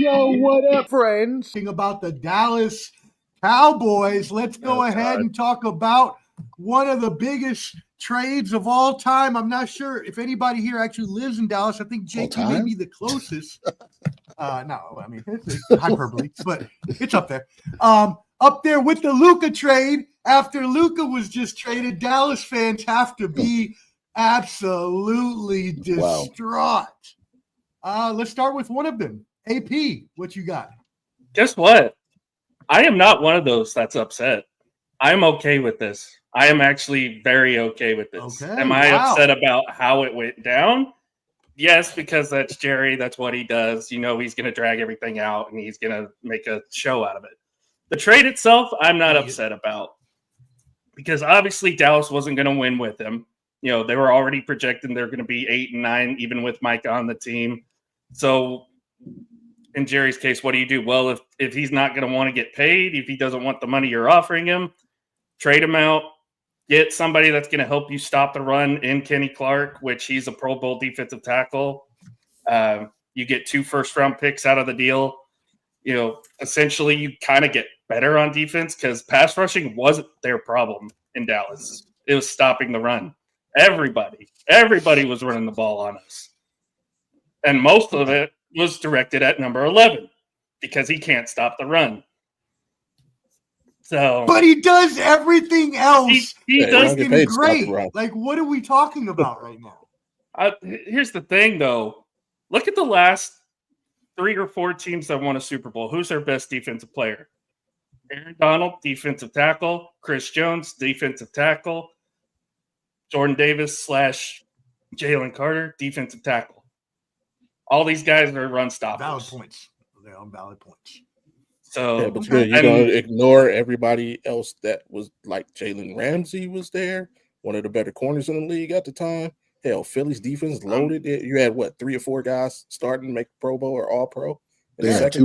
Yo, what up, friends? About the Dallas Cowboys. Let's go ahead and talk about one of the biggest trades of all time. I'm not sure if anybody here actually lives in Dallas. I think JP may be the closest. No, I mean, it's hyperbole, but it's up there. Up there with the Luka trade. After Luka was just traded, Dallas fans have to be absolutely distraught. Let's start with one of them. AP, what you got? Guess what? I am not one of those that's upset. I'm okay with this. I am actually very okay with this. Okay, am I upset about how it went down? Yes, because that's Jerry. That's what he does. You know, he's going to drag everything out and he's going to make a show out of it. The trade itself, I'm not upset about because obviously Dallas wasn't going to win with him. You know, they were already projecting they're going to be 8-9, even with Micah on the team. So in Jerry's case, what do you do? Well, if he's not going to want to get paid, if he doesn't want the money you're offering him, trade him out, get somebody that's going to help you stop the run in Kenny Clark, which he's a Pro Bowl defensive tackle. You get 2 first-round picks out of the deal. You know, essentially you kind of get better on defense because pass rushing wasn't their problem in Dallas. It was stopping the run. Everybody was running the ball on us. And most of it was directed at number 11 because he can't stop the run. So, but he does everything else. He does great. Like, what are we talking about right now? Here's the thing, though. Look at the last 3 or 4 teams that won a Super Bowl. Who's their best defensive player? Aaron Donald, defensive tackle. Chris Jones, defensive tackle. Jordan Davis / Jalen Carter, defensive tackle. All these guys are run stoppers. Valid points. They're on valid points. So, yeah, but you're going to ignore everybody else that was like Jalen Ramsey was there, one of the better corners in the league at the time. Hell, Philly's defense loaded. You had, 3 or 4 guys starting to make Pro Bowl or All-Pro? It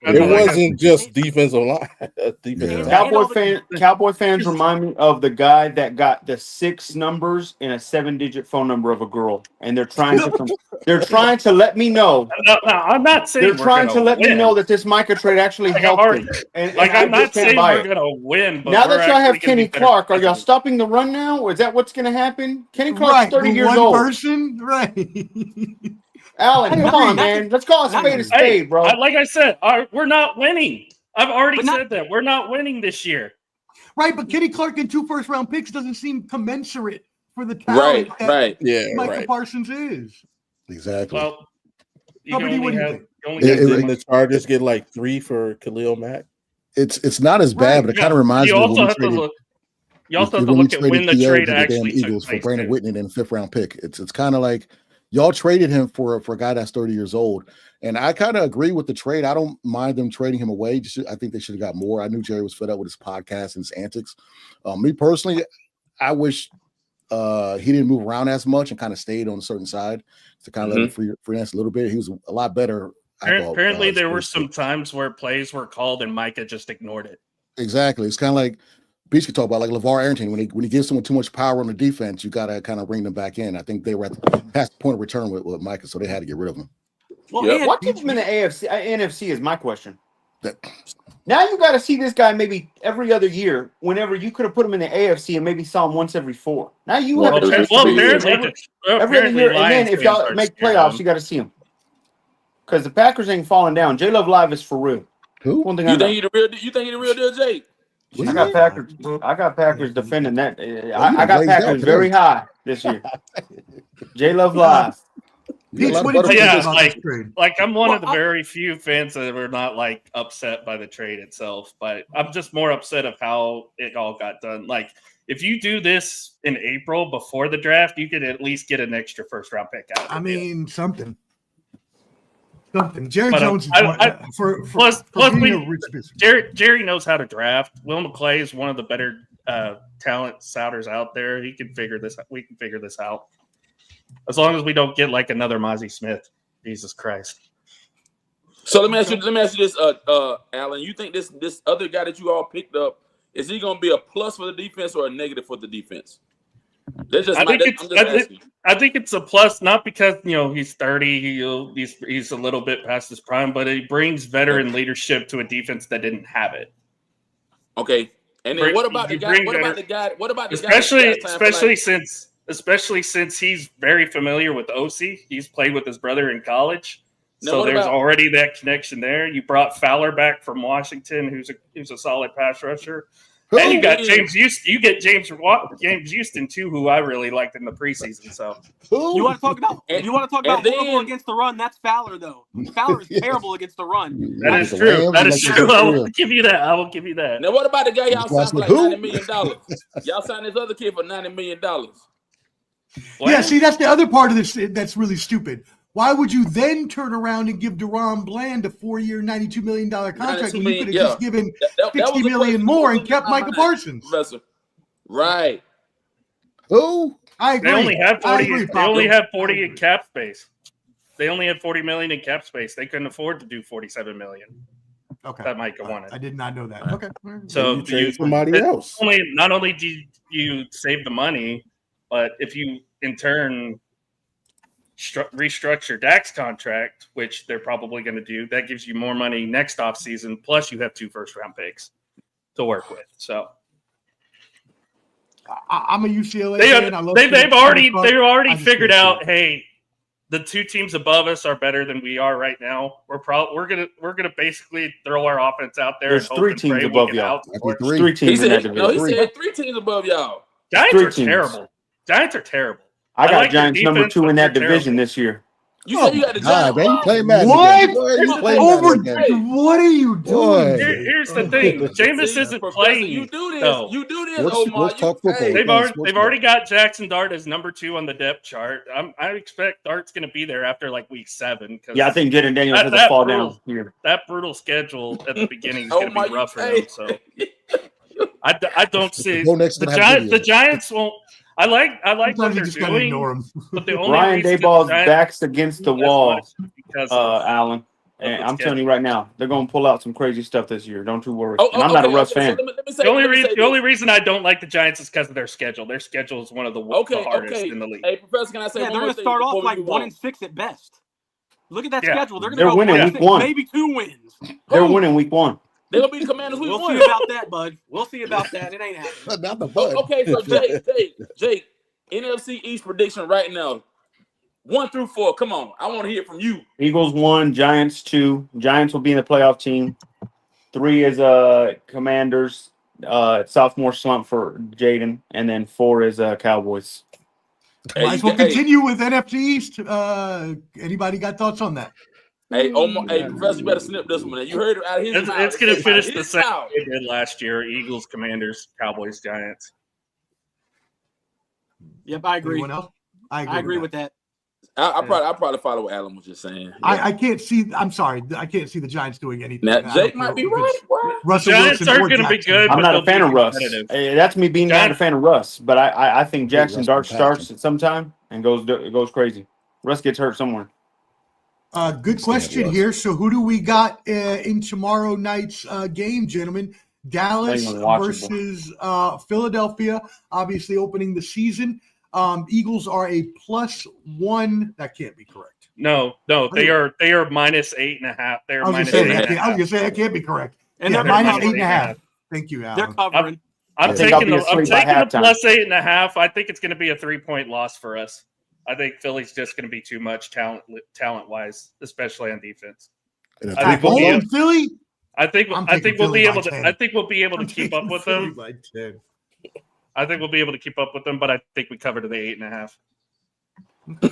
wasn't just defensive line. Cowboy fans remind me of the guy that got the 6 numbers in a 7-digit phone number of a girl, and they're trying to let me know. No, I'm not saying they're trying to let me know that this Micah trade actually helped me. And I'm not saying we're going to win. But now that y'all have Kenny Clark, are y'all stopping the run now? Or is that what's going to happen? Kenny Clark's 30 years old. Person, right? Alan, come on, man. Let's call a spade, bro. Like I said, we're not winning. I've already said that. We're not winning this year. Right, but Kenny Clark and 2 first-round picks doesn't seem commensurate for the talent Micah Parsons is. Exactly. Well, the Chargers get like 3 for Khalil Mack. It's not as bad, but it kind of reminds me of when you also have to look at when the trade actually took Eagles place. For Brandon Whitney and a 5th-round pick. It's kind of like y'all traded him for a guy that's 30 years old. And I kind of agree with the trade. I don't mind them trading him away. I think they should have got more. I knew Jerry was fed up with his podcast and his antics. Me personally, I wish he didn't move around as much and kind of stayed on a certain side to kind of let him freelance a little bit. He was a lot better. Apparently, there were some times where plays were called and Micah just ignored it. Exactly. It's kind of like Beach could talk about, like LeVar Arrington. When he gives someone too much power on the defense, you got to kind of bring them back in. I think they were past the point of return with Micah, so they had to get rid of him. Well, what keeps him in the NFC is my question. Now you got to see this guy maybe every other year. Whenever you could have put him in the AFC and maybe saw him once every 4. Now you have every other year, and then if y'all make playoffs, you got to see him because the Packers ain't falling down. J Love Live is for real. Who? One thing you think he the real deal, Jake? I got Packers defending that. I got Packers very high this year. J Love Live. I'm one of the very few fans that were not like upset by the trade itself, but I'm just more upset of how it all got done. Like, if you do this in April before the draft, you could at least get an extra 1st-round pick out of it. Something. Jerry Jones Jerry knows how to draft. Will McClay is one of the better talent scouters out there. He can figure this. We can figure this out. As long as we don't get like another Mozzie Smith. Jesus Christ. So let me ask you this, Alan. You think this other guy that you all picked up, is he going to be a plus for the defense or a negative for the defense? That's just I my, think I'm just asking. I think it's a plus, not because he's 30, he's a little bit past his prime, but he brings veteran leadership to a defense that didn't have it. Okay, and then what about the guy? What about the guy? What about the guy? Especially since he's very familiar with OC. He's played with his brother in college, so there's already that connection there. You brought Fowler back from Washington, who's a solid pass rusher. And you got James Houston. You get James Houston too, who I really liked in the preseason. So you want to talk about horrible against the run? That's Fowler, though. Fowler is terrible against the run. That is true. That is true. I will give you that. I will give you that. Now, what about the guy y'all signed for like $90 million? Y'all signed this other kid for $90 million. Yeah, see, that's the other part of this that's really stupid. Why would you then turn around and give DaRon Bland a 4-year, $92 million contract when you could have just given $60 million more and kept Micah Parsons? Professor. Right. Who? I agree. They only have 40. They only have 40 in cap space. They only had $40 million in cap space. They couldn't afford to do $47 million. Okay. That Micah wanted. I did not know that. Okay. So you trade somebody else. Not only do you save the money, but if you in turn restructure Dak's contract, which they're probably going to do, that gives you more money next offseason, plus you have 2 first-round picks to work with. So I'm a UCLA fan. They've already figured out, hey, the 2 teams above us are better than we are right now. We're gonna basically throw our offense out there. There's 3 teams above y'all. 3 teams in that division. No, he said 3 teams above y'all. Giants are terrible. Giants are terrible. I got Giants number 2 in that division this year. You said you got the Giants. Man, you play Madden What are you doing? Here's the thing. Jameis isn't playing. You do this. Though. You do this, Let's Omar. talk football. They've already got Jackson Dart as number 2 on the depth chart. I expect Dart's going to be there after like week 7. Yeah, I think Jaden Daniels has to fall down here. That brutal schedule at the beginning is going to be rough for him. So I don't see the Giants won't. I like what they're doing, but the only Ryan Dayball's back's against the wall, Allen. And I'm telling you right now, they're going to pull out some crazy stuff this year. Don't you worry. And I'm not a Russ fan. The only reason I don't like the Giants is because of their schedule. Their schedule is one of the hardest in the league. Hey, Professor, can I say they're going to start off like 1-6 at best. Look at that schedule. They're going to go winning week 1. Maybe 2 wins. They're winning week 1. They're going to be the Commanders week 1. We'll see about that, bud. We'll see about that. It ain't happening. Not the bud. Okay, so Jake, NFC East prediction right now. 1 through 4. Come on. I want to hear from you. Eagles 1, Giants 2. Giants will be in the playoff team. 3 is Commanders. Sophomore slump for Jaden. And then 4 is Cowboys. Might as well continue with NFC East. Anybody got thoughts on that? Hey, Omar, Professor, you better snip this one. You heard it out of his mouth. It's going to finish the same way it did last year. Eagles, Commanders, Cowboys, Giants. Yep, I agree. Anyone else? I agree with that. I probably follow what Alan was just saying. I can't see. I'm sorry. I can't see the Giants doing anything. Now, Jake might be right. Russell Giants Wilson are going to be good. I'm not a fan of Russ. Hey, that's me being not a fan of Russ. But I think Jackson Dart starts at some time and goes crazy. Russ gets hurt somewhere. Good question here. So who do we got in tomorrow night's game, gentlemen? Dallas versus Philadelphia, obviously opening the season. Eagles are a +1. That can't be correct. No, they are -8.5. They're I was going to say that can't be correct. And they're -8.5. Thank you, Alan. They're covering. I'm taking the +8.5. I think it's going to be a 3-point loss for us. I think Philly's just going to be too much talent-wise, especially on defense. I think we'll be able to keep up with them. I think we'll be able to keep up with them, but I think we cover to the 8.5.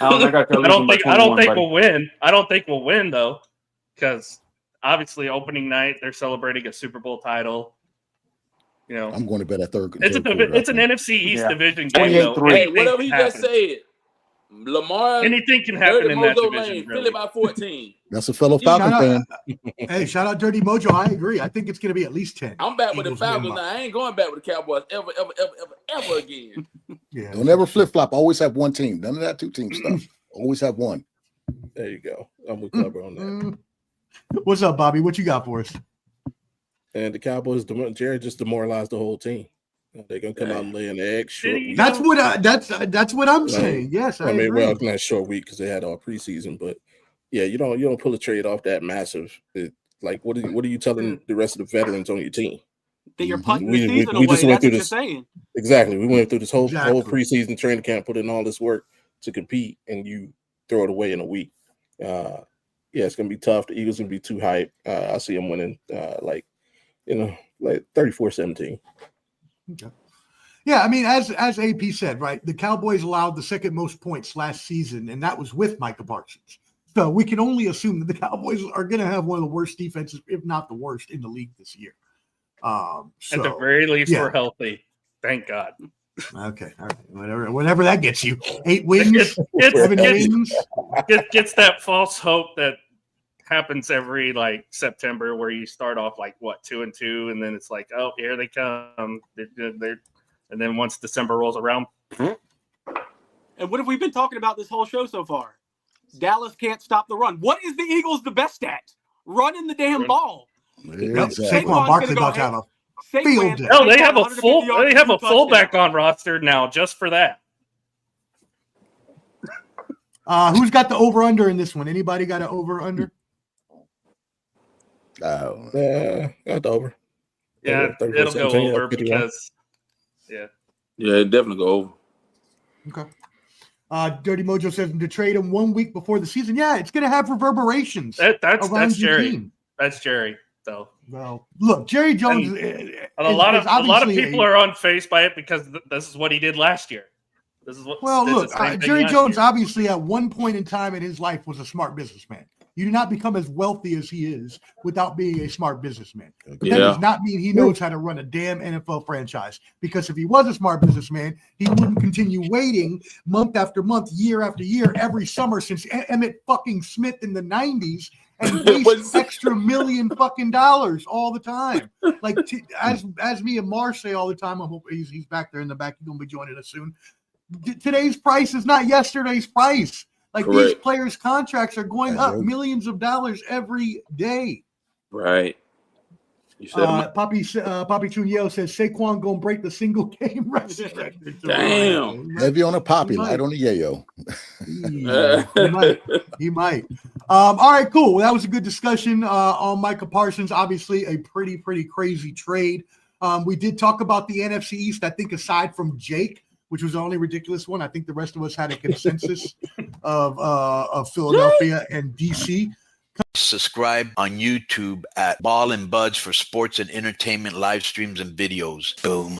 I don't think we'll win. I don't think we'll win though, because obviously opening night they're celebrating a Super Bowl title. You know, I'm going to bet at third. It's an NFC East division game. Hey, whatever he just said. Lamar, anything can happen in that division. Philly by 14. That's a fellow Falcon fan. Hey, shout out Dirty Mojo. I agree. I think it's going to be at least 10. I'm back with the Falcons now. I ain't going back with the Cowboys ever again. Yeah. Don't ever flip flop. Always have one team. None of that 2-team stuff. Always have one. There you go. I'm with Clever on that. What's up, Bobby? What you got for us? And the Cowboys, Jerry just demoralized the whole team. They're gonna come out and lay an egg short. That's what I'm saying. Yes, I mean, well, it's not a short week because they had all preseason, but yeah, you don't pull a trade off that massive. Like, what are you telling the rest of the veterans on your team? That you're punting the season away. That's what you're saying. Exactly. We went through this whole preseason training camp, put in all this work to compete, and you throw it away in a week. Yeah, it's gonna be tough. The Eagles gonna be too hyped. I see them winning, like 34-17. Okay. Yeah, I mean, as AP said, right, the Cowboys allowed the second most points last season, and that was with Micah Parsons. So we can only assume that the Cowboys are going to have one of the worst defenses, if not the worst, in the league this year. At the very least, we're healthy. Thank God. Okay, all right. Whatever that gets you. 8 wins, 7 wins. Gets that false hope that happens every September, where you start off 2-2, and then it's like, oh, here they come. And then once December rolls around. And what have we been talking about this whole show so far? Dallas can't stop the run. What is the Eagles the best at? Running the damn ball. Saquon Barkley about to have a field day. No, they have a fullback on roster now just for that. Who's got the over-under in this one? Anybody got an over-under? Got the over. Yeah, it'll go over because it definitely go over. Okay. Dirty Mojo says to trade him 1 week before the season. Yeah, it's going to have reverberations. That's Jerry. Team. That's Jerry. So, well, look, Jerry Jones. A lot of people are on face by it because this is what he did last year. This is what. Well, look, Jerry Jones obviously at one point in time in his life was a smart businessman. You do not become as wealthy as he is without being a smart businessman. But that does not mean he knows how to run a damn NFL franchise. Because if he was a smart businessman, he wouldn't continue waiting month after month, year after year, every summer since Emmett fucking Smith in the 90s and waste extra $1 million fucking dollars all the time. Like as me and Marsh say all the time, I hope he's back there in the back. He's gonna be joining us soon. Today's price is not yesterday's price. Like Correct. These players' contracts are going up millions of dollars every day. Right. You said Poppy Chuniel says Saquon gonna break the single game record. Damn. Heavy on a Poppy, light on the yayo. He might. All right, cool. Well, that was a good discussion on Micah Parsons. Obviously, a pretty crazy trade. We did talk about the NFC East. I think aside from Jake, which was the only ridiculous one, I think the rest of us had a consensus of Philadelphia and DC. Subscribe on YouTube at Ball and Buds for sports and entertainment live streams and videos. Boom.